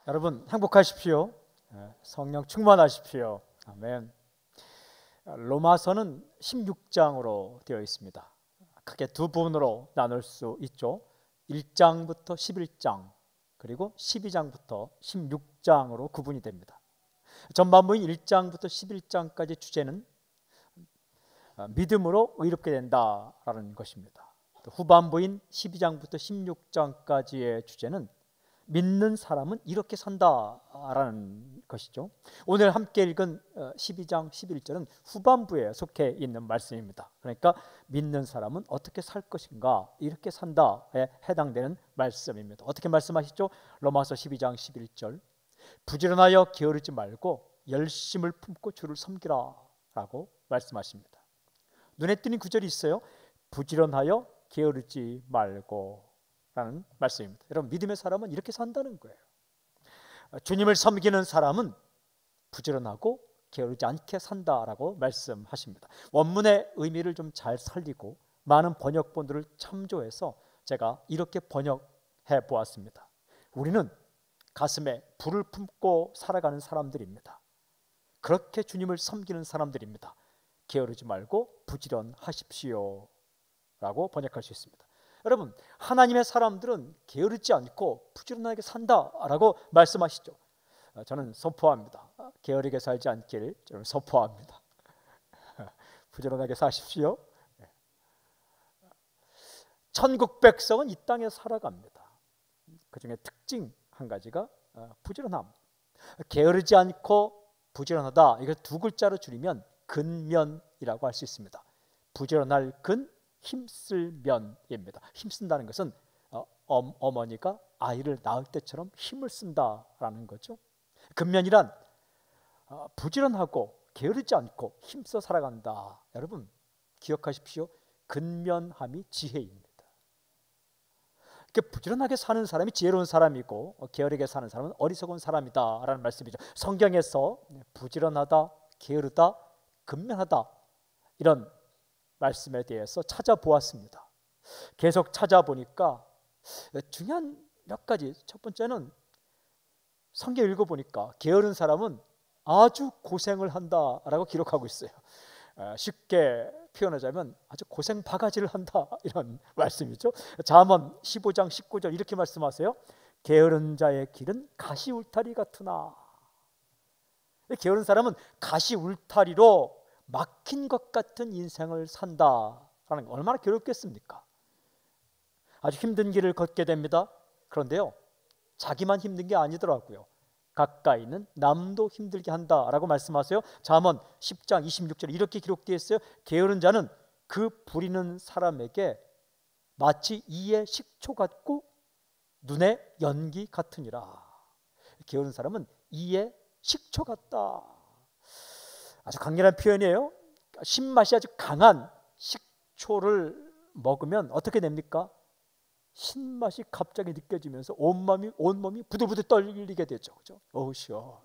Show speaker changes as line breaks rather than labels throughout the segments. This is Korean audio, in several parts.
여러분 행복하십시오. 성령 충만하십시오. 아멘. 로마서는 16장으로 되어 있습니다. 크게 두 부분으로 나눌 수 있죠. 1장부터 11장 그리고 12장부터 16장으로 구분이 됩니다. 전반부인 1장부터 11장까지 주제는 믿음으로 의롭게 된다라는 것입니다. 또 후반부인 12장부터 16장까지의 주제는 믿는 사람은 이렇게 산다라는 것이죠. 오늘 함께 읽은 12장 11절은 후반부에 속해 있는 말씀입니다. 그러니까 믿는 사람은 어떻게 살 것인가, 이렇게 산다에 해당되는 말씀입니다. 어떻게 말씀하시죠? 로마서 12장 11절, 부지런하여 게으르지 말고 열심을 품고 주를 섬기라 라고 말씀하십니다. 눈에 띄는 구절이 있어요. 부지런하여 게으르지 말고 라는 말씀입니다. 여러분, 믿음의 사람은 이렇게 산다는 거예요. 주님을 섬기는 사람은 부지런하고 게으르지 않게 산다라고 말씀하십니다. 원문의 의미를 좀 잘 살리고 많은 번역본들을 참조해서 제가 이렇게 번역해 보았습니다. 우리는 가슴에 불을 품고 살아가는 사람들입니다. 그렇게 주님을 섬기는 사람들입니다. 게으르지 말고 부지런하십시오 라고 번역할 수 있습니다. 여러분, 하나님의 사람들은 게으르지 않고 부지런하게 산다라고 말씀하시죠. 저는 선포합니다. 게으르게 살지 않기를 저는 선포합니다. 부지런하게 사십시오. 천국 백성은 이 땅에 살아갑니다. 그 중에 특징 한 가지가 부지런함. 게으르지 않고 부지런하다, 이걸 두 글자로 줄이면 근면이라고 할 수 있습니다. 부지런할 근, 힘쓸 면입니다. 힘쓴다는 것은 어머니가 아이를 낳을 때처럼 힘을 쓴다라는 거죠. 근면이란 부지런하고 게으르지 않고 힘써 살아간다. 여러분 기억하십시오. 근면함이 지혜입니다. 이렇게 부지런하게 사는 사람이 지혜로운 사람이고 게으르게 사는 사람은 어리석은 사람이다라는 말씀이죠. 성경에서 부지런하다, 게으르다, 근면하다 이런 말씀에 대해서 찾아보았습니다. 계속 찾아보니까 중요한 몇 가지. 첫 번째는 성경 읽어보니까 게으른 사람은 아주 고생을 한다라고 기록하고 있어요. 쉽게 표현하자면 아주 고생 바가지를 한다 이런 말씀이죠. 잠언 15장 19절 이렇게 말씀하세요. 게으른 자의 길은 가시 울타리 같으나. 게으른 사람은 가시 울타리로 막힌 것 같은 인생을 산다라는 거, 얼마나 괴롭겠습니까? 아주 힘든 길을 걷게 됩니다. 그런데요, 자기만 힘든 게 아니더라고요. 가까이 있는 남도 힘들게 한다라고 말씀하세요. 잠언 10장 26절 이렇게 기록되어 있어요. 게으른 자는 그 부리는 사람에게 마치 이에 식초 같고 눈에 연기 같으니라. 게으른 사람은 이에 식초 같다. 아주 강렬한 표현이에요. 신맛이 아주 강한 식초를 먹으면 어떻게 됩니까? 신맛이 갑자기 느껴지면서 온몸이 부들부들 떨리게 되죠. 그죠? 어우시오.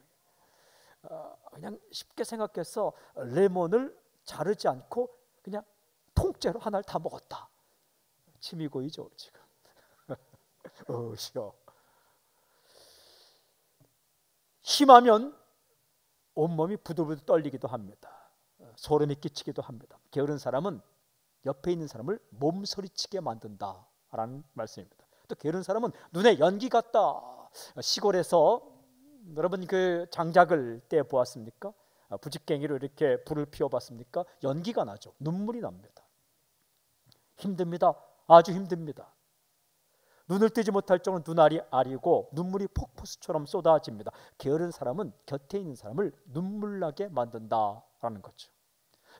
그냥 쉽게 생각해서 레몬을 자르지 않고 그냥 통째로 하나를 다 먹었다. 침이 고이죠 지금. 어우시오. 심하면 온몸이 부들부들 떨리기도 합니다. 소름이 끼치기도 합니다. 게으른 사람은 옆에 있는 사람을 몸서리치게 만든다라는 말씀입니다. 또 게으른 사람은 눈에 연기 같다. 시골에서 여러분 그 장작을 떼 보았습니까? 부직갱이로 이렇게 불을 피워봤습니까? 연기가 나죠. 눈물이 납니다. 힘듭니다. 아주 힘듭니다. 눈을 뜨지 못할 정도로 눈알이 아리고 눈물이 폭포수처럼 쏟아집니다. 게으른 사람은 곁에 있는 사람을 눈물 나게 만든다라는 거죠.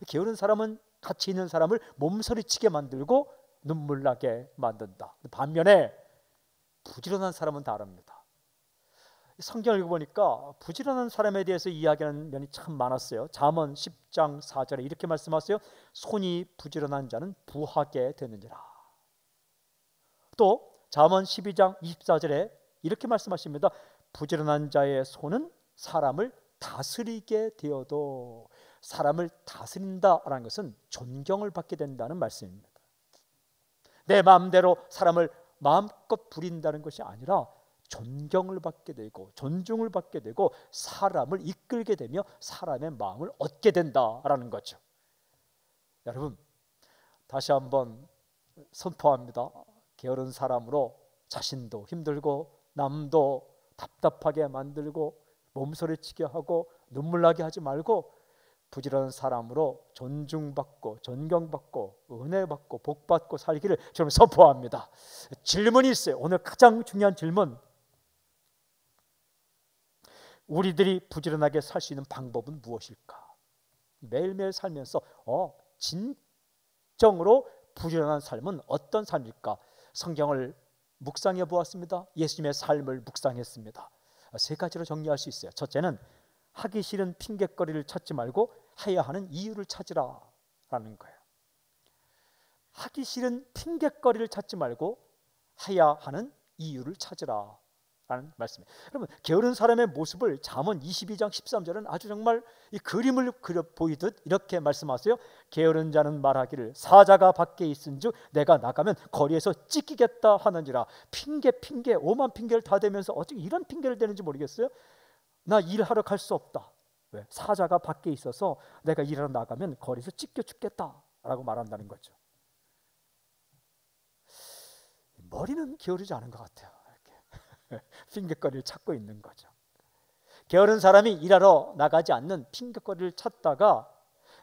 게으른 사람은 같이 있는 사람을 몸서리치게 만들고 눈물 나게 만든다. 반면에 부지런한 사람은 다릅니다. 성경을 읽어보니까 부지런한 사람에 대해서 이야기하는 면이 참 많았어요. 잠언 10장 4절에 이렇게 말씀하세요. 손이 부지런한 자는 부하게 되느니라. 또 잠언 12장 24절에 이렇게 말씀하십니다. 부지런한 자의 손은 사람을 다스리게 되어도. 사람을 다스린다라는 것은 존경을 받게 된다는 말씀입니다. 내 마음대로 사람을 마음껏 부린다는 것이 아니라 존경을 받게 되고 존중을 받게 되고 사람을 이끌게 되며 사람의 마음을 얻게 된다라는 거죠. 여러분, 다시 한번 선포합니다. 게으른 사람으로 자신도 힘들고 남도 답답하게 만들고 몸서리치게 하고 눈물 나게 하지 말고 부지런한 사람으로 존중받고 존경받고 은혜받고 복받고 살기를 저는 선포합니다. 질문이 있어요. 오늘 가장 중요한 질문. 우리들이 부지런하게 살 수 있는 방법은 무엇일까? 매일매일 살면서 진정으로 부지런한 삶은 어떤 삶일까? 성경을 묵상해 보았습니다. 예수님의 삶을 묵상했습니다. 세 가지로 정리할 수 있어요. 첫째는 하기 싫은 핑곗거리를 찾지 말고 해야 하는 이유를 찾으라라는 거예요. 하기 싫은 핑곗거리를 찾지 말고 해야 하는 이유를 찾으라 라는 말씀이에요. 여러분, 게으른 사람의 모습을 잠언 22장 13절은 아주 정말 이 그림을 그려 보이듯 이렇게 말씀하세요. 게으른 자는 말하기를 사자가 밖에 있은즉 내가 나가면 거리에서 찢기겠다 하느니라. 핑계 오만 핑계를 다 대면서 어떻게 이런 핑계를 대는지 모르겠어요. 나 일하러 갈 수 없다. 왜? 사자가 밖에 있어서 내가 일하러 나가면 거리에서 찢겨 죽겠다 라고 말한다는 거죠. 머리는 게으르지 않은 것 같아요. 핑계거리를 찾고 있는 거죠. 게으른 사람이 일하러 나가지 않는 핑계거리를 찾다가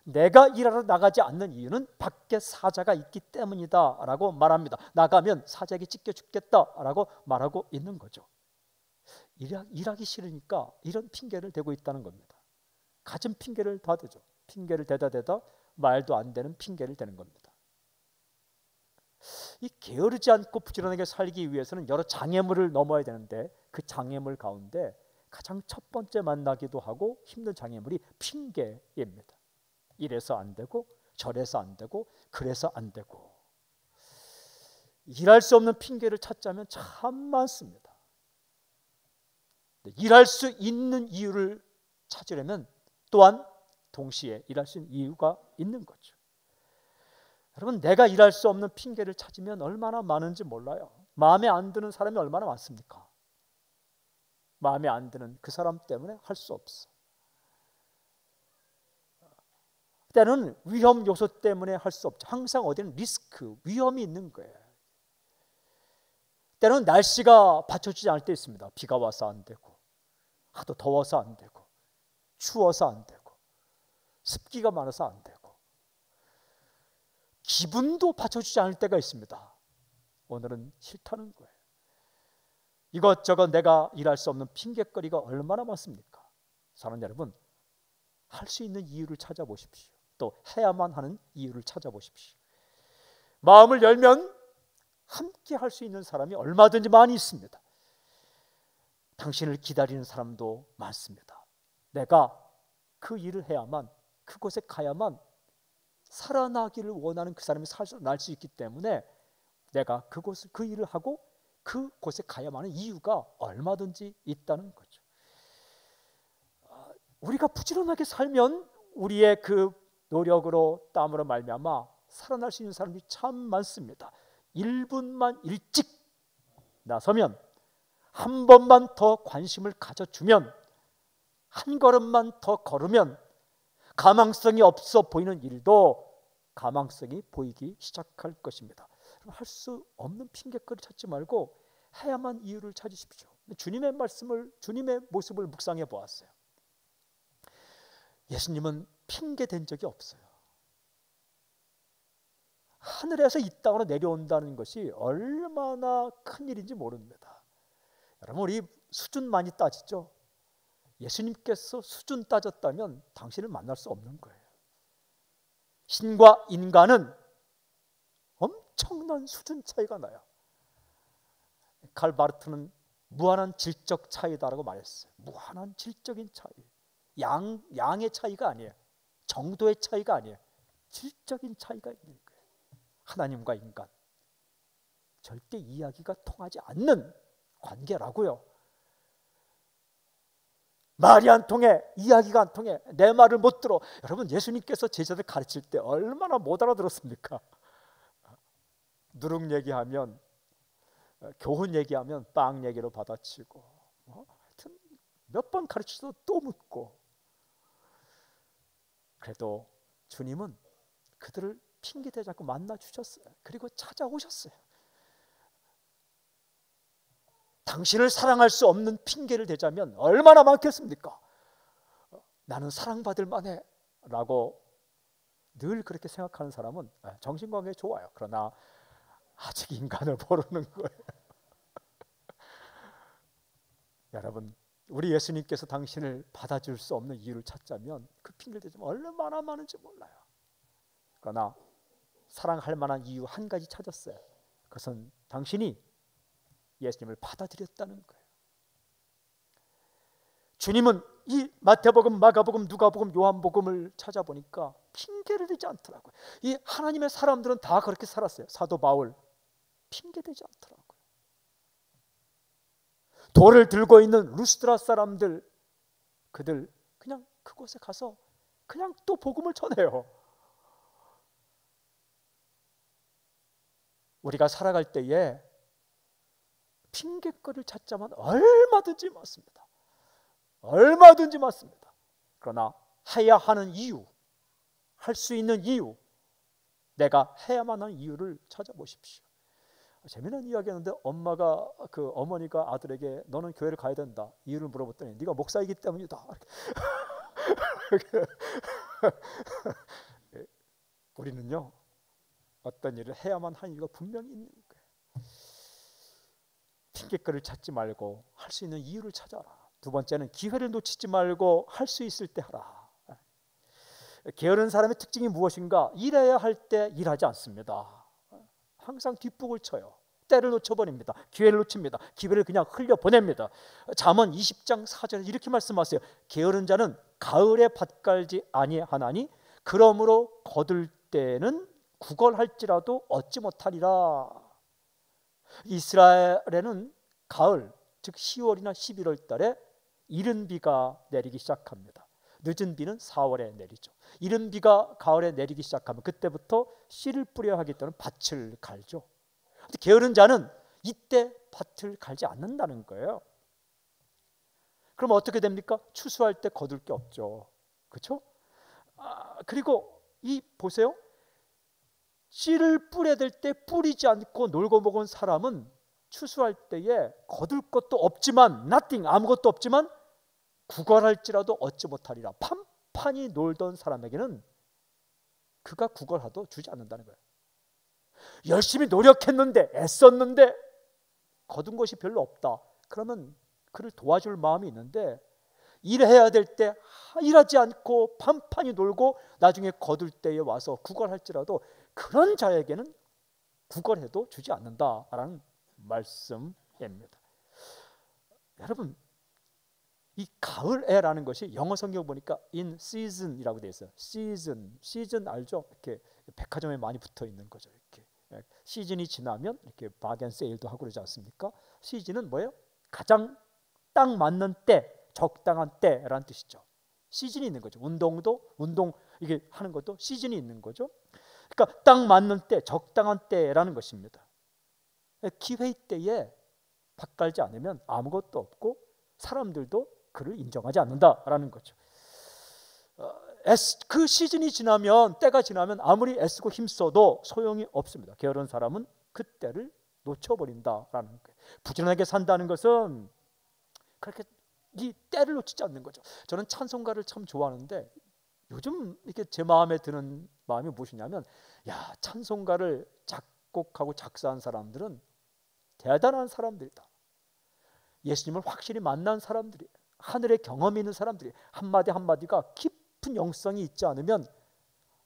내가 일하러 나가지 않는 이유는 밖에 사자가 있기 때문이다 라고 말합니다. 나가면 사자에게 찢겨 죽겠다 라고 말하고 있는 거죠. 일하기 싫으니까 이런 핑계를 대고 있다는 겁니다. 가진 핑계를 다 대죠. 핑계를 대다 말도 안 되는 핑계를 대는 겁니다. 이 게으르지 않고 부지런하게 살기 위해서는 여러 장애물을 넘어야 되는데 그 장애물 가운데 가장 첫 번째 만나기도 하고 힘든 장애물이 핑계입니다. 이래서 안 되고 저래서 안 되고 그래서 안 되고 일할 수 없는 핑계를 찾자면 참 많습니다. 일할 수 있는 이유를 찾으려면 또한 동시에 일할 수 있는 이유가 있는 거죠. 여러분, 내가 일할 수 없는 핑계를 찾으면 얼마나 많은지 몰라요. 마음에 안 드는 사람이 얼마나 많습니까? 마음에 안 드는 그 사람 때문에 할 수 없어. 때는 위험 요소 때문에 할 수 없죠. 항상 어디는 리스크, 위험이 있는 거예요. 때는 날씨가 받쳐주지 않을 때 있습니다. 비가 와서 안 되고 하도 더워서 안 되고 추워서 안 되고 습기가 많아서 안 되고 기분도 받쳐주지 않을 때가 있습니다. 오늘은 싫다는 거예요. 이것저것 내가 일할 수 없는 핑계거리가 얼마나 많습니까? 사랑하는 여러분, 할 수 있는 이유를 찾아보십시오. 또 해야만 하는 이유를 찾아보십시오. 마음을 열면 함께 할 수 있는 사람이 얼마든지 많이 있습니다. 당신을 기다리는 사람도 많습니다. 내가 그 일을 해야만, 그곳에 가야만 살아나기를 원하는 그 사람이 살아날 수 있기 때문에 내가 그곳을 그 일을 하고 그곳에 가야만 하는 이유가 얼마든지 있다는 거죠. 우리가 부지런하게 살면 우리의 그 노력으로 땀으로 말미암아 살아날 수 있는 사람들이 참 많습니다. 1분만 일찍 나서면, 한 번만 더 관심을 가져주면, 한 걸음만 더 걸으면 가망성이 없어 보이는 일도 가망성이 보이기 시작할 것입니다. 할 수 없는 핑계거리 찾지 말고 해야만 이유를 찾으십시오. 주님의 말씀을, 주님의 모습을 묵상해 보았어요. 예수님은 핑계 댄 적이 없어요. 하늘에서 이 땅으로 내려온다는 것이 얼마나 큰 일인지 모릅니다. 여러분, 우리 수준 많이 따지죠? 예수님께서 수준 따졌다면 당신을 만날 수 없는 거예요. 신과 인간은 엄청난 수준 차이가 나요. 칼 바르트는 무한한 질적 차이다라고 말했어요. 무한한 질적인 차이. 양의 차이가 아니에요. 정도의 차이가 아니에요. 질적인 차이가 있는 거예요. 하나님과 인간. 절대 이야기가 통하지 않는 관계라고요. 말이 안 통해, 이야기가 안 통해, 내 말을 못 들어. 여러분, 예수님께서 제자들 가르칠 때 얼마나 못 알아들었습니까? 누룩 얘기하면 교훈 얘기하면 빵 얘기로 받아치고, 하여튼 몇 번 가르치도 또 묻고. 그래도 주님은 그들을 핑계대지 않고 만나 주셨어요. 그리고 찾아오셨어요. 당신을 사랑할 수 없는 핑계를 대자면 얼마나 많겠습니까? 나는 사랑받을 만해 라고 늘 그렇게 생각하는 사람은 정신건강에 좋아요. 그러나 아직 인간을 모르는 거예요. 여러분, 우리 예수님께서 당신을 받아줄 수 없는 이유를 찾자면 그 핑계를 대자면 얼마나 많은지 몰라요. 그러나 사랑할 만한 이유 한 가지 찾았어요. 그것은 당신이 예수님을 받아들였다는 거예요. 주님은 이 마태복음, 마가복음, 누가복음, 요한복음을 찾아보니까 핑계를 대지 않더라고요. 이 하나님의 사람들은 다 그렇게 살았어요. 사도 바울 핑계대지 않더라고요. 돌을 들고 있는 루스드라 사람들, 그들 그냥 그곳에 가서 그냥 또 복음을 전해요. 우리가 살아갈 때에 핑계거리를 찾자면 얼마든지 많습니다. 얼마든지 많습니다. 그러나 해야 하는 이유, 할 수 있는 이유, 내가 해야만 하는 이유를 찾아보십시오. 재미난 이야기였는데 어머니가 아들에게 너는 교회를 가야 된다 이유를 물어봤더니 네가 목사이기 때문이다. 우리는요, 어떤 일을 해야만 하는 이유가 분명히 있는 거예요. 핑계거리를 찾지 말고 할 수 있는 이유를 찾아라. 두 번째는 기회를 놓치지 말고 할 수 있을 때 하라. 게으른 사람의 특징이 무엇인가? 일해야 할 때 일하지 않습니다. 항상 뒷북을 쳐요. 때를 놓쳐버립니다. 기회를 놓칩니다. 기회를 그냥 흘려보냅니다. 잠언 20장 4절에 이렇게 말씀하세요. 게으른 자는 가을에 밭 갈지 아니하나니 그러므로 거둘 때는 구걸할지라도 얻지 못하리라. 이스라엘에는 가을, 즉 10월이나 11월 달에 이른 비가 내리기 시작합니다. 늦은 비는 4월에 내리죠. 이른 비가 가을에 내리기 시작하면 그때부터 씨를 뿌려야 하기 때문에 밭을 갈죠. 게으른 자는 이때 밭을 갈지 않는다는 거예요. 그럼 어떻게 됩니까? 추수할 때 거둘 게 없죠. 그렇죠? 그리고 보세요. 씨를 뿌려야 될 때 뿌리지 않고 놀고 먹은 사람은 추수할 때에 거둘 것도 없지만 nothing, 아무것도 없지만 구걸할지라도 얻지 못하리라. 판판히 놀던 사람에게는 그가 구걸하도 주지 않는다는 거예요. 열심히 노력했는데 애썼는데 거둔 것이 별로 없다. 그러면 그를 도와줄 마음이 있는데 일해야 될 때 일하지 않고 판판히 놀고 나중에 거둘 때에 와서 구걸할지라도 그런 자에게는 구걸해도 주지 않는다라는 말씀입니다. 여러분, 이 가을에라는 것이 영어 성경 보니까 in season이라고 되어 있어요. 시즌 알죠? 이렇게 백화점에 많이 붙어 있는 거죠. 이렇게 시즌이 지나면 이렇게 바겐 세일도 하고 그러지 않습니까? 시즌은 뭐예요? 가장 딱 맞는 때, 적당한 때라는 뜻이죠. 시즌이 있는 거죠. 운동 이게 하는 것도 시즌이 있는 거죠. 그러니까 딱 맞는 때, 적당한 때라는 것입니다. 기회 때에 밭 갈지 않으면 아무것도 없고 사람들도 그를 인정하지 않는다라는 거죠. 그 시즌이 지나면, 때가 지나면 아무리 애쓰고 힘써도 소용이 없습니다. 게으른 사람은 그 때를 놓쳐버린다라는 거예요. 부지런하게 산다는 것은 그렇게 이 때를 놓치지 않는 거죠. 저는 찬송가를 참 좋아하는데 요즘 이렇게 제 마음에 드는 마음이 무엇이냐면, 찬송가를 작곡하고 작사한 사람들은 대단한 사람들이다. 예수님을 확실히 만난 사람들이, 하늘의 경험이 있는 사람들이, 한마디 한마디가 깊은 영성이 있지 않으면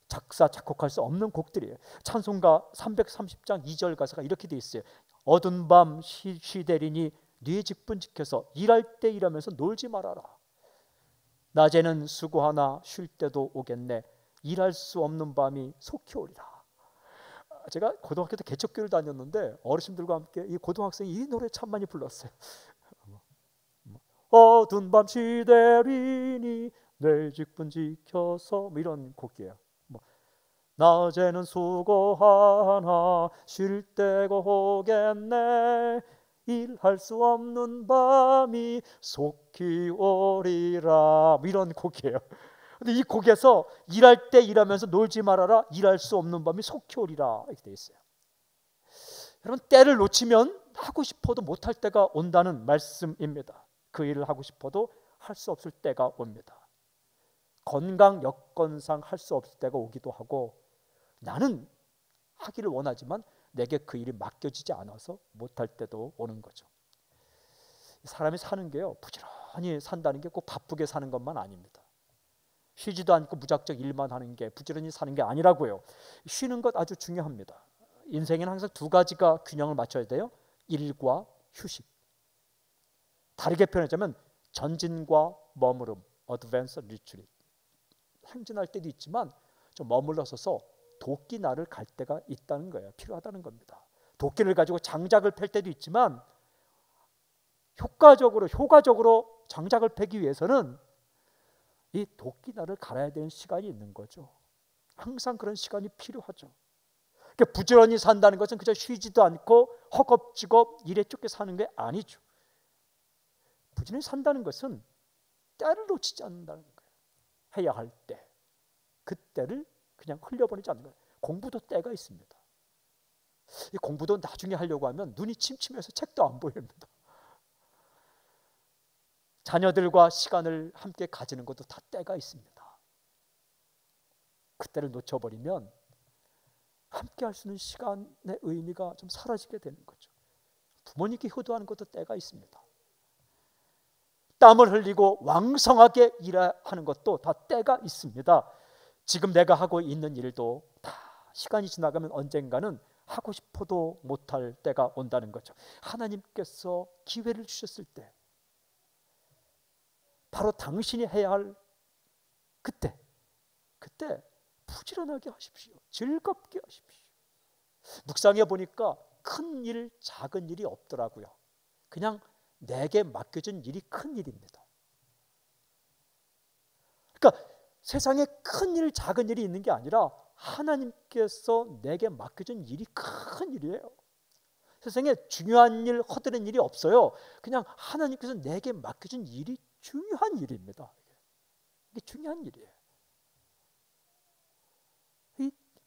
작사 작곡할 수 없는 곡들이에요. 찬송가 330장 2절 가사가 이렇게 돼 있어요. 어두운 밤 쉬되리니 네 직분 지켜서 일할 때 일하면서 놀지 말아라. 낮에는 수고하나 쉴 때도 오겠네. 일할 수 없는 밤이 속히 오리라. 제가 고등학교 때 개척교를 다녔는데 어르신들과 함께 이 고등학생이 이 노래 참 많이 불렀어요. 어두운 밤 쉬되리니 내 직분 지켜서, 이런 곡이에요. 낮에는 수고하나 쉴 때가 오겠네. 일할 수 없는 밤이 속히 오리라. 이런 곡이에요. 근데 이 곡에서 일할 때 일하면서 놀지 말아라, 일할 수 없는 밤이 속히 오리라 이렇게 돼 있어요. 여러분, 때를 놓치면 하고 싶어도 못할 때가 온다는 말씀입니다. 그 일을 하고 싶어도 할 수 없을 때가 옵니다. 건강 여건상 할 수 없을 때가 오기도 하고, 나는 하기를 원하지만 내게 그 일이 맡겨지지 않아서 못할 때도 오는 거죠. 사람이 사는 게요, 부지런히 산다는 게 꼭 바쁘게 사는 것만 아닙니다. 쉬지도 않고 무작정 일만 하는 게 부지런히 사는 게 아니라고요. 쉬는 것 아주 중요합니다. 인생에는 항상 두 가지가 균형을 맞춰야 돼요. 일과 휴식. 다르게 표현하자면 전진과 머무름, advance, retreat. 행진할 때도 있지만 좀 머물러 서서 도끼 날을 갈 때가 있다는 거예요. 필요하다는 겁니다. 도끼를 가지고 장작을 팰 때도 있지만 효과적으로 장작을 패기 위해서는 이 도끼 날을 갈아야 되는 시간이 있는 거죠. 항상 그런 시간이 필요하죠. 그러니까 부지런히 산다는 것은 그저 쉬지도 않고 허겁지겁 일에 쫓겨 사는 게 아니죠. 부지런히 산다는 것은 때를 놓치지 않는다는 거예요. 해야 할 때, 그 때를 그냥 흘려보내지 않는 거예요. 공부도 때가 있습니다. 이 공부도 나중에 하려고 하면 눈이 침침해서 책도 안 보입니다. 자녀들과 시간을 함께 가지는 것도 다 때가 있습니다. 그때를 놓쳐버리면 함께 할 수 있는 시간의 의미가 좀 사라지게 되는 거죠. 부모님께 효도하는 것도 때가 있습니다. 땀을 흘리고 왕성하게 일하는 것도 다 때가 있습니다. 지금 내가 하고 있는 일도 다 시간이 지나가면 언젠가는 하고 싶어도 못할 때가 온다는 거죠. 하나님께서 기회를 주셨을 때, 바로 당신이 해야 할 그때 부지런하게 하십시오. 즐겁게 하십시오. 묵상해 보니까 큰 일, 작은 일이 없더라고요. 그냥 내게 맡겨진 일이 큰 일입니다. 그러니까 세상에 큰 일, 작은 일이 있는 게 아니라 하나님께서 내게 맡겨진 일이 큰 일이에요. 세상에 중요한 일, 허드렛 일이 없어요. 그냥 하나님께서 내게 맡겨진 일이 중요한 일입니다. 이게 중요한 일이에요.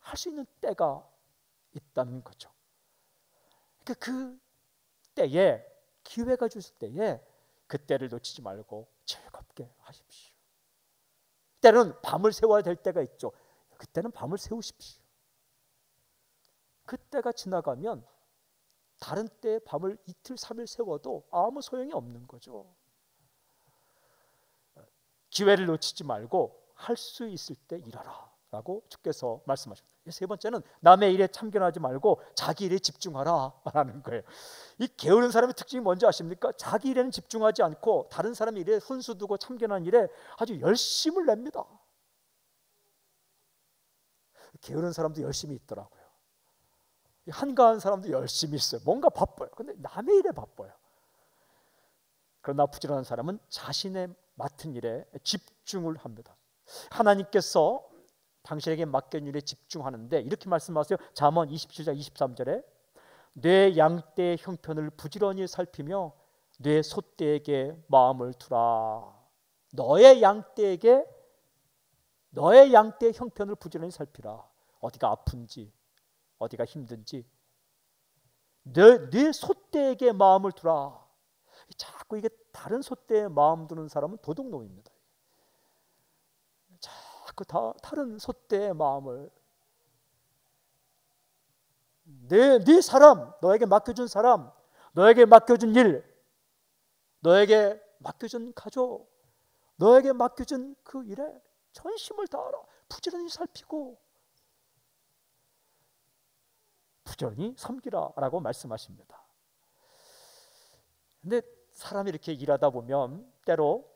할 수 있는 때가 있다는 거죠. 그러니까 그 때에, 기회가 주실 때에 그 때를 놓치지 말고 즐겁게 하십시오. 때로는 밤을 새워야 될 때가 있죠. 그때는 밤을 새우십시오. 그 때가 지나가면 다른 때에 밤을 이틀, 3일 새워도 아무 소용이 없는 거죠. 기회를 놓치지 말고 할 수 있을 때 일하라 라고 주께서 말씀하십니다. 세 번째는 남의 일에 참견하지 말고 자기 일에 집중하라 라는 거예요. 이 게으른 사람의 특징이 뭔지 아십니까? 자기 일에는 집중하지 않고 다른 사람의 일에 훈수 두고 참견하는 일에 아주 열심을 냅니다. 게으른 사람도 열심히 있더라고요. 한가한 사람도 열심히 있어요. 뭔가 바빠요. 근데 남의 일에 바빠요. 그러나 부지런한 사람은 자신의 맡은 일에 집중을 합니다. 하나님께서 당신에게 맡긴 일에 집중하는데 이렇게 말씀하세요. 잠언 27장 23절에 내 양떼의 형편을 부지런히 살피며 내 소떼에게 마음을 두라. 너의 양떼의 형편을 부지런히 살피라. 어디가 아픈지, 어디가 힘든지 내 소떼에게 마음을 두라. 자꾸 이게 다른 소떼에 마음 두는 사람은 도둑놈입니다. 자꾸 다른 소떼의 마음을, 네 사람, 너에게 맡겨준 사람, 너에게 맡겨준 일, 너에게 맡겨준 가족, 너에게 맡겨준 그 일에 전심을 다하라. 부지런히 살피고 부지런히 섬기라 라고 말씀하십니다. 근데 사람이 이렇게 일하다 보면 때로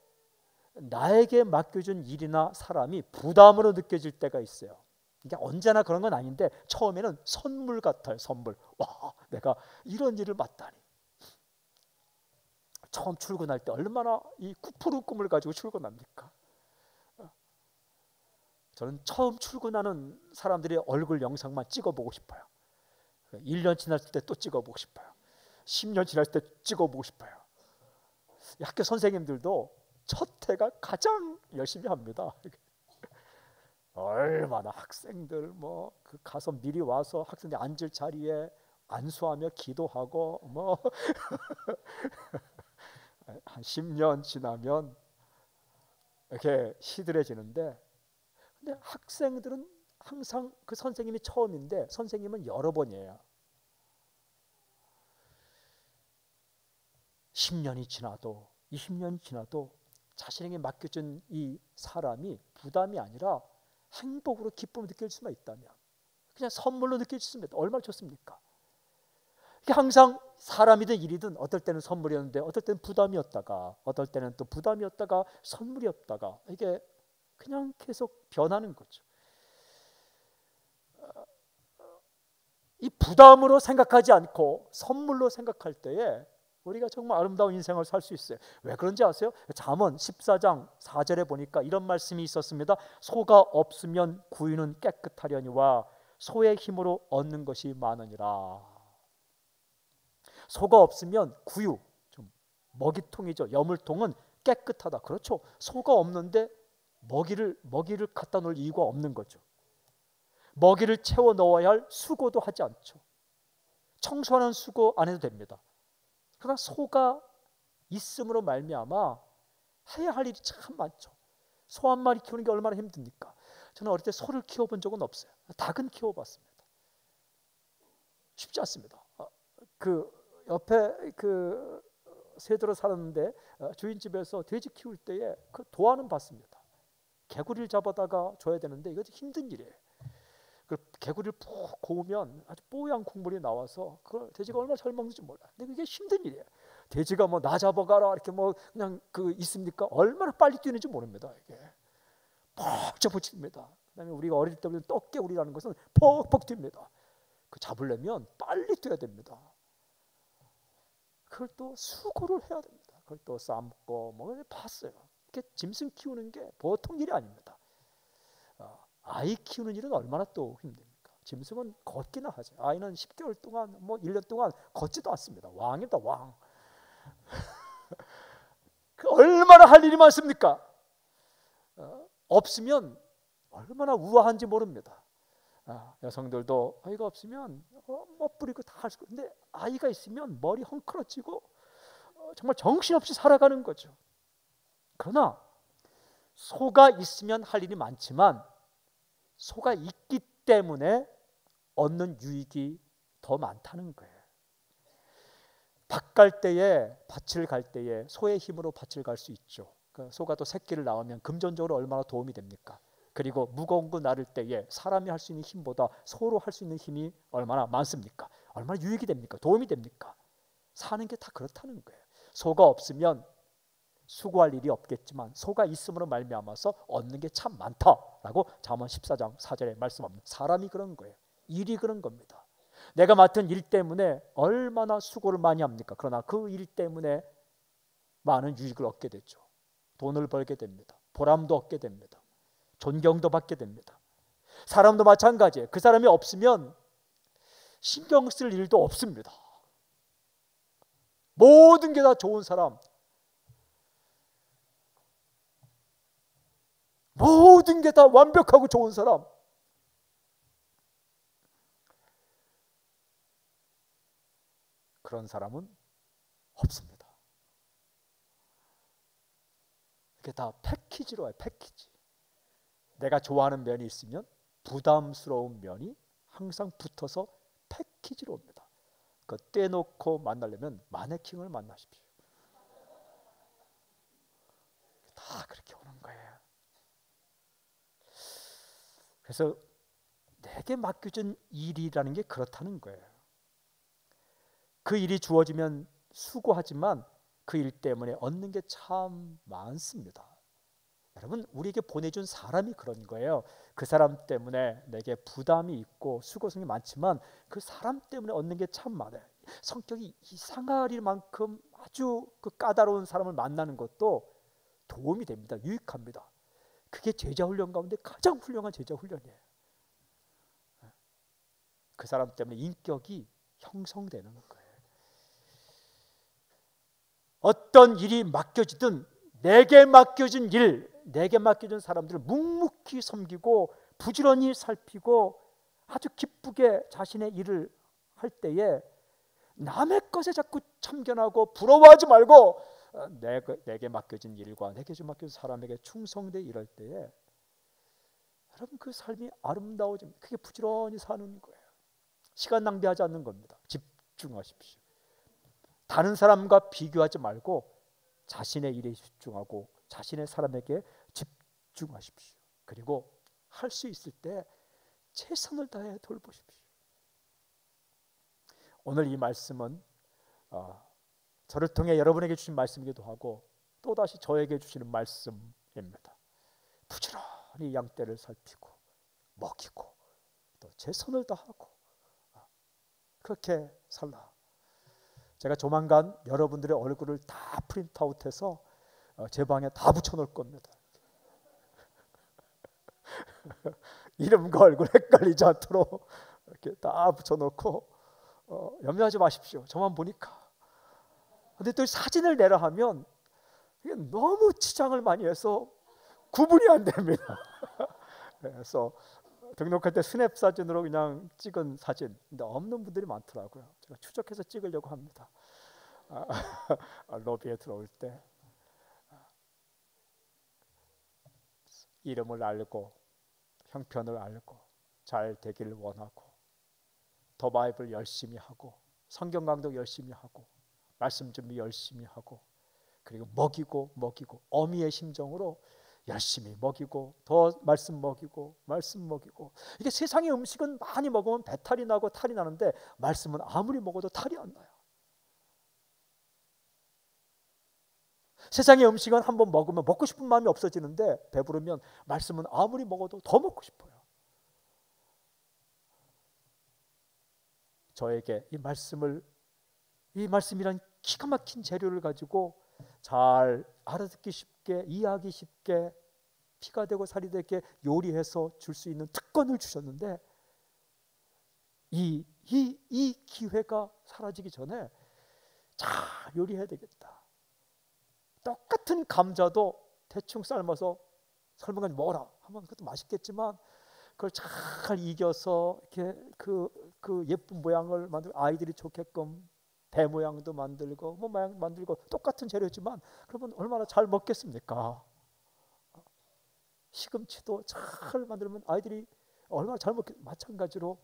나에게 맡겨준 일이나 사람이 부담으로 느껴질 때가 있어요. 이게 언제나 그런 건 아닌데 처음에는 선물 같아요. 선물. 와, 내가 이런 일을 맡다니. 처음 출근할 때 얼마나 이 쿠푸루 꿈을 가지고 출근합니까? 저는 처음 출근하는 사람들의 얼굴 영상만 찍어보고 싶어요. 1년 지났을 때 또 찍어보고 싶어요. 10년 지났을 때 찍어보고 싶어요. 학교 선생님들도 첫 해가 가장 열심히 합니다. 얼마나 학생들 그 가서 미리 와서 학생들 앉을 자리에 안수하며 기도하고 한 10년 지나면 이렇게 시들해지는데, 근데 학생들은 항상 그 선생님이 처음인데 선생님은 여러 번이에요. 10년이 지나도 20년이 지나도 자신에게 맡겨진 이 사람이 부담이 아니라 행복으로 기쁨을 느낄 수만 있다면, 그냥 선물로 느낄 수 있습니다. 얼마나 좋습니까? 이게 항상 사람이든 일이든 어떨 때는 선물이었는데 어떨 때는 부담이었다가, 어떨 때는 또 부담이었다가 선물이었다가, 이게 그냥 계속 변하는 거죠. 이 부담으로 생각하지 않고 선물로 생각할 때에 우리가 정말 아름다운 인생을 살 수 있어요. 왜 그런지 아세요? 잠언 14장 4절에 보니까 이런 말씀이 있었습니다. 소가 없으면 구유는 깨끗하려니와 소의 힘으로 얻는 것이 많으니라. 소가 없으면 구유, 좀 먹이통이죠. 여물통은 깨끗하다. 그렇죠. 소가 없는데 먹이를 갖다 놓을 이유가 없는 거죠. 먹이를 채워 넣어야 할 수고도 하지 않죠. 청소하는 수고 안 해도 됩니다. 그러나 소가 있음으로 말미암아 해야 할 일이 참 많죠. 소 한 마리 키우는 게 얼마나 힘듭니까? 저는 어릴 때 소를 키워본 적은 없어요. 닭은 키워봤습니다. 쉽지 않습니다. 그 옆에 그 세대로 살았는데 주인집에서 돼지 키울 때에 그 도와는 받습니다. 개구리를 잡아다가 줘야 되는데 이거 힘든 일이에요. 그 개구리를 푹 고우면 아주 뽀얀 국물이 나와서 그걸 돼지가 얼마나 잘 먹는지 몰라요. 근데 그게 힘든 일이에요. 돼지가 나 잡아가라 이렇게 그냥 있습니까? 얼마나 빨리 뛰는지 모릅니다. 이게 퍽 잡아칩니다. 그다음에 우리가 어릴 때부터 떡개구리라는 것은 퍽퍽 뜁니다. 그 잡으려면 빨리 뛰어야 됩니다. 그걸 또 수고를 해야 됩니다. 그걸 또 삶고 봤어요. 이렇게 짐승 키우는 게 보통 일이 아닙니다. 아이 키우는 일은 얼마나 또 힘듭니까? 짐승은 걷기나 하죠. 아이는 10개월 동안 1년 동안 걷지도 않습니다. 왕입니다. 왕. 그 얼마나 할 일이 많습니까? 없으면 얼마나 우아한지 모릅니다. 여성들도 아이가 없으면 멋부리고 다 할 수 있고, 근데 아이가 있으면 머리 헝클어지고 정말 정신없이 살아가는 거죠. 그러나 소가 있으면 할 일이 많지만 소가 있기 때문에 얻는 유익이 더 많다는 거예요. 밭을 갈 때에 소의 힘으로 밭을 갈 수 있죠. 소가 또 새끼를 낳으면 금전적으로 얼마나 도움이 됩니까? 그리고 무거운 거 나를 때에 사람이 할 수 있는 힘보다 소로 할 수 있는 힘이 얼마나 많습니까? 얼마나 유익이 됩니까? 도움이 됩니까? 사는 게 다 그렇다는 거예요. 소가 없으면 수고할 일이 없겠지만 소가 있음으로 말미암아서 얻는 게 참 많다라고 잠언 14장 4절에 말씀합니다. 사람이 그런 거예요. 일이 그런 겁니다. 내가 맡은 일 때문에 얼마나 수고를 많이 합니까? 그러나 그 일 때문에 많은 유익을 얻게 되죠. 돈을 벌게 됩니다. 보람도 얻게 됩니다. 존경도 받게 됩니다. 사람도 마찬가지예요. 그 사람이 없으면 신경 쓸 일도 없습니다. 모든 게 다 좋은 사람, 모든 게 다 완벽하고 좋은 사람, 그런 사람은 없습니다. 그게 다 패키지로 와요. 패키지. 내가 좋아하는 면이 있으면 부담스러운 면이 항상 붙어서 패키지로 옵니다. 그 떼놓고 만나려면 마네킹을 만나십시오. 다 그렇게 오는 거예요. 그래서 내게 맡겨진 일이라는 게 그렇다는 거예요. 그 일이 주어지면 수고하지만 그 일 때문에 얻는 게 참 많습니다. 여러분, 우리에게 보내준 사람이 그런 거예요. 그 사람 때문에 내게 부담이 있고 수고성이 많지만 그 사람 때문에 얻는 게 참 많아요. 성격이 이상할 만큼 아주 그 까다로운 사람을 만나는 것도 도움이 됩니다. 유익합니다. 그게 제자 훈련 가운데 가장 훌륭한 제자 훈련이에요. 그 사람 때문에 인격이 형성되는 거예요. 어떤 일이 맡겨지든 내게 맡겨진 일, 내게 맡겨진 사람들을 묵묵히 섬기고 부지런히 살피고 아주 기쁘게 자신의 일을 할 때에 남의 것에 자꾸 참견하고 부러워하지 말고 내게 맡겨진 일과 내게 맡겨진 사람에게 충성되어 일할 때에 여러분 그 삶이 아름다워집니다. 그게 부지런히 사는 거예요. 시간 낭비하지 않는 겁니다. 집중하십시오. 다른 사람과 비교하지 말고 자신의 일에 집중하고 자신의 사람에게 집중하십시오. 그리고 할 수 있을 때 최선을 다해 돌보십시오. 오늘 이 말씀은 저를 통해 여러분에게 주신 말씀이기도 하고 또다시 저에게 주시는 말씀입니다. 부지런히 양떼를 살피고 먹이고 또 최선을 다하고 그렇게 살라. 제가 조만간 여러분들의 얼굴을 다 프린트아웃해서 제 방에 다 붙여놓을 겁니다. 이름과 얼굴 헷갈리지 않도록 이렇게 다 붙여놓고 염려하지 마십시오. 저만 보니까. 근데 또 사진을 내라 하면 이게 너무 치장을 많이 해서 구분이 안 됩니다. 그래서 등록할 때 스냅 사진으로 그냥 찍은 사진. 근데 없는 분들이 많더라고요. 제가 추적해서 찍으려고 합니다. 로비에 들어올 때 이름을 알고 형편을 알고 잘 되기를 원하고 더 바이블 열심히 하고 성경 강독 열심히 하고 말씀 준비 열심히 하고 그리고 먹이고 어미의 심정으로 열심히 먹이고 더 말씀 먹이고 이게 세상의 음식은 많이 먹으면 배탈이 나고 탈이 나는데 말씀은 아무리 먹어도 탈이 안 나요. 세상의 음식은 한번 먹으면 먹고 싶은 마음이 없어지는데 배부르면 말씀은 아무리 먹어도 더 먹고 싶어요. 저에게 이 말씀이란 기가 막힌 재료를 가지고 잘 알아듣기 쉽게 이해하기 쉽게 피가 되고 살이 되게 요리해서 줄 수 있는 특권을 주셨는데 이 기회가 사라지기 전에 잘 요리해야 되겠다. 똑같은 감자도 대충 삶아서 삶은 건 먹어라 하면 그것도 맛있겠지만 그걸 잘 익혀서 이렇게 그 예쁜 모양을 만들고 아이들이 좋게끔 배 모양도 만들고 뭐 모양 만들고 똑같은 재료지만 그러면 얼마나 잘 먹겠습니까? 시금치도 잘 만들면 아이들이 얼마나 잘 먹겠. 마찬가지로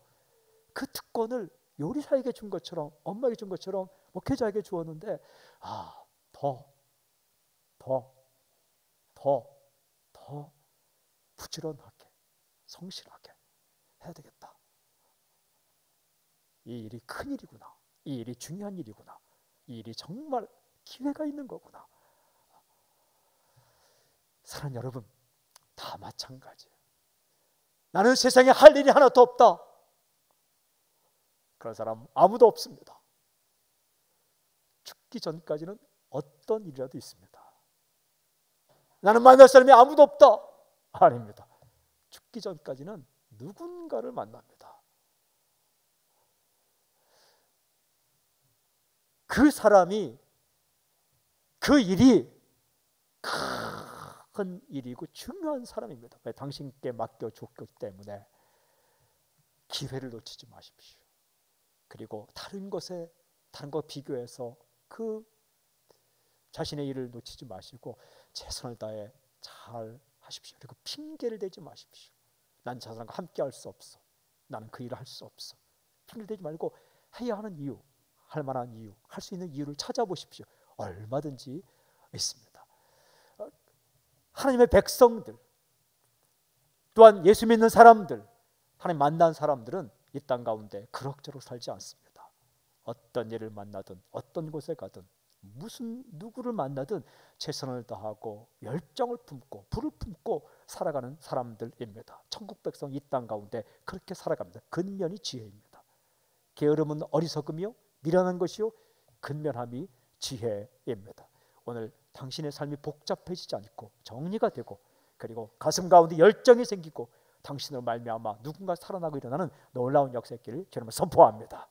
그 특권을 요리사에게 준 것처럼 엄마에게 준 것처럼 목회자에게 주었는데 더 부지런하게 성실하게 해야 되겠다. 이 일이 큰 일이구나. 이 일이 중요한 일이구나. 이 일이 정말 기회가 있는 거구나. 사랑하는 여러분, 다 마찬가지예요. 나는 세상에 할 일이 하나도 없다. 그런 사람 아무도 없습니다. 죽기 전까지는 어떤 일이라도 있습니다. 나는 만날 사람이 아무도 없다. 아닙니다. 죽기 전까지는 누군가를 만납니다. 그 사람이 그 일이 큰 일이고 중요한 사람입니다. 왜? 당신께 맡겨줬기 때문에 기회를 놓치지 마십시오. 그리고 다른 거 비교해서 그 자신의 일을 놓치지 마시고 최선을 다해 잘 하십시오. 그리고 핑계를 대지 마십시오. 난 저 사람과 함께 할 수 없어. 나는 그 일을 할 수 없어. 핑계를 대지 말고 해야 하는 이유, 할 만한 이유, 할 수 있는 이유를 찾아보십시오. 얼마든지 있습니다. 하나님의 백성들 또한 예수 믿는 사람들, 하나님 만난 사람들은 이 땅 가운데 그럭저럭 살지 않습니다. 어떤 일을 만나든 어떤 곳에 가든 무슨 누구를 만나든 최선을 다하고 열정을 품고 불을 품고 살아가는 사람들입니다. 천국 백성 이 땅 가운데 그렇게 살아갑니다. 근면이 지혜입니다. 게으름은 어리석음이요 미련한 것이요 근면함이 지혜입니다. 오늘 당신의 삶이 복잡해지지 않고 정리가 되고 그리고 가슴 가운데 열정이 생기고 당신으로 말미암아 누군가 살아나고 일어나는 놀라운 역사의 길을 주님을 선포합니다.